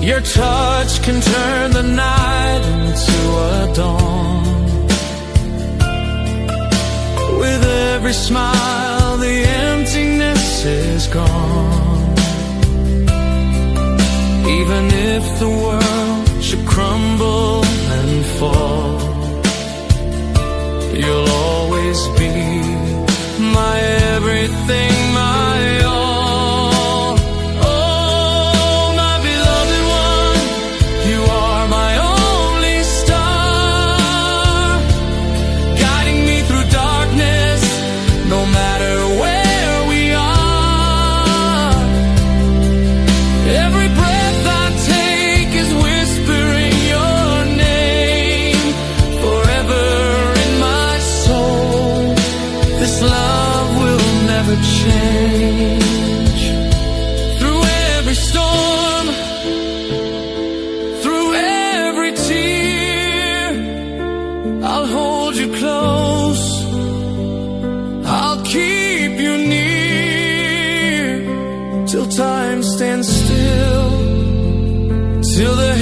Your touch can turn the night into a dawn. With every smile, the emptiness is gone. Even if the world should crumble and fall, you'll always be my everything, my all. Oh, my beloved one, you are my only star, guiding me through darkness, no matter where we are. Every breath I take is whispering your name, forever in my soul. This love will never change. Through every storm, through every tear, I'll hold you close, I'll keep you near, till time stands still, till the